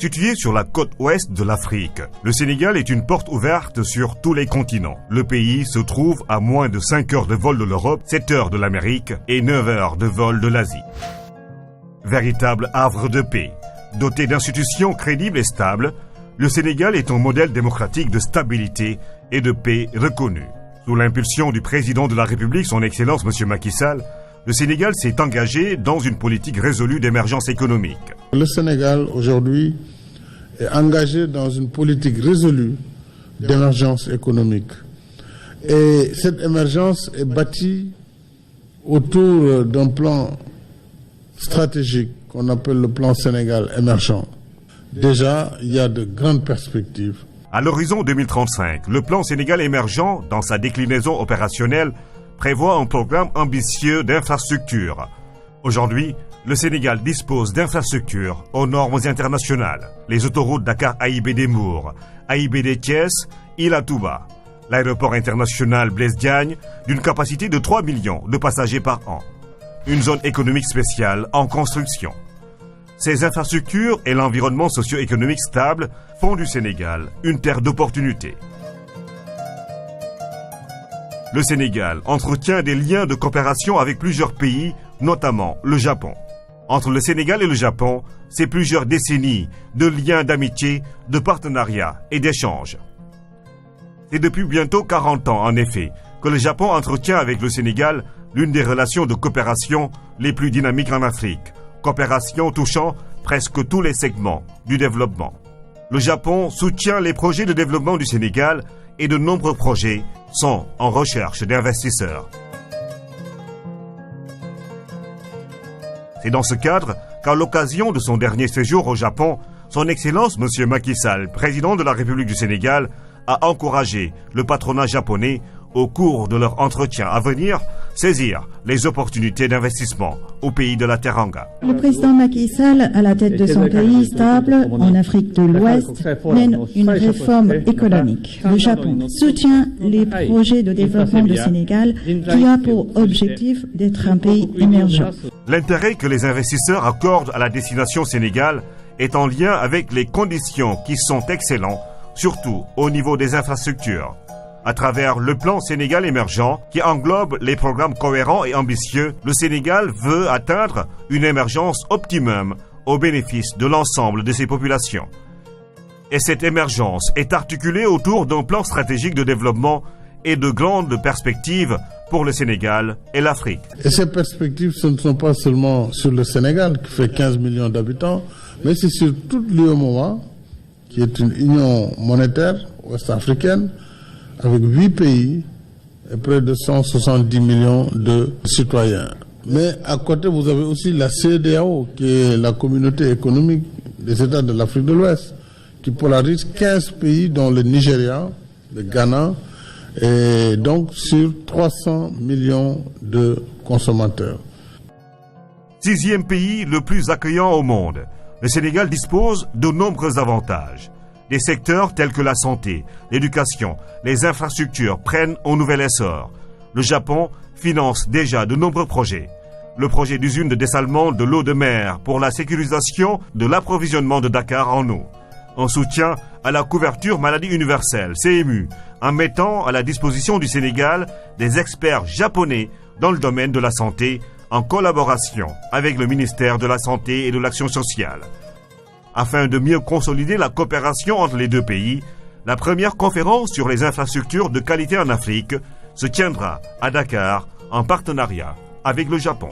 Situé sur la côte ouest de l'Afrique, le Sénégal est une porte ouverte sur tous les continents. Le pays se trouve à moins de 5 heures de vol de l'Europe, 7 heures de l'Amérique et 9 heures de vol de l'Asie. Véritable havre de paix, doté d'institutions crédibles et stables, le Sénégal est un modèle démocratique de stabilité et de paix reconnu. Sous l'impulsion du président de la République, son Excellence M. Macky Sall, le Sénégal s'est engagé dans une politique résolue d'émergence économique. Le Sénégal, aujourd'hui, est engagé dans une politique résolue d'émergence économique. Et cette émergence est bâtie autour d'un plan stratégique qu'on appelle le plan Sénégal émergent. Déjà, il y a de grandes perspectives. À l'horizon 2035, le plan Sénégal émergent, dans sa déclinaison opérationnelle, prévoit un programme ambitieux d'infrastructures. Aujourd'hui, le Sénégal dispose d'infrastructures aux normes internationales. Les autoroutes Dakar-AIBD-Mour, AIBD-Thiès, Ila-Touba, l'aéroport international Blaise Diagne, d'une capacité de 3 millions de passagers par an. Une zone économique spéciale en construction. Ces infrastructures et l'environnement socio-économique stable font du Sénégal une terre d'opportunités. Le Sénégal entretient des liens de coopération avec plusieurs pays, notamment le Japon. Entre le Sénégal et le Japon, c'est plusieurs décennies de liens d'amitié, de partenariat et d'échanges. C'est depuis bientôt 40 ans, en effet, que le Japon entretient avec le Sénégal l'une des relations de coopération les plus dynamiques en Afrique, coopération touchant presque tous les segments du développement. Le Japon soutient les projets de développement du Sénégal et de nombreux projets sont en recherche d'investisseurs. C'est dans ce cadre qu'à l'occasion de son dernier séjour au Japon, son Excellence M. Macky Sall, président de la République du Sénégal, a encouragé le patronat japonais au cours de leur entretien à venir, saisir les opportunités d'investissement au pays de la Teranga. Le président Macky Sall, à la tête de son pays stable en Afrique de l'Ouest, mène une réforme économique. Le Japon soutient les projets de développement du Sénégal qui a pour objectif d'être un pays émergent. L'intérêt que les investisseurs accordent à la destination Sénégal est en lien avec les conditions qui sont excellentes, surtout au niveau des infrastructures. À travers le plan Sénégal émergent, qui englobe les programmes cohérents et ambitieux, le Sénégal veut atteindre une émergence optimum au bénéfice de l'ensemble de ses populations. Et cette émergence est articulée autour d'un plan stratégique de développement et de grandes perspectives pour le Sénégal et l'Afrique. Et ces perspectives, ce ne sont pas seulement sur le Sénégal, qui fait 15 millions d'habitants, mais c'est sur toute l'UEMOA, qui est une union monétaire ouest-africaine, avec 8 pays et près de 170 millions de citoyens. Mais à côté, vous avez aussi la CEDEAO, qui est la communauté économique des États de l'Afrique de l'Ouest, qui polarise 15 pays, dont le Nigeria, le Ghana, et donc sur 300 millions de consommateurs. 6e pays le plus accueillant au monde, le Sénégal dispose de nombreux avantages. Des secteurs tels que la santé, l'éducation, les infrastructures prennent un nouvel essor. Le Japon finance déjà de nombreux projets. Le projet d'usine de dessalement de l'eau de mer pour la sécurisation de l'approvisionnement de Dakar en eau. Un soutien à la couverture maladie universelle, CMU, en mettant à la disposition du Sénégal des experts japonais dans le domaine de la santé en collaboration avec le ministère de la Santé et de l'Action sociale. Afin de mieux consolider la coopération entre les deux pays, la première conférence sur les infrastructures de qualité en Afrique se tiendra à Dakar en partenariat avec le Japon.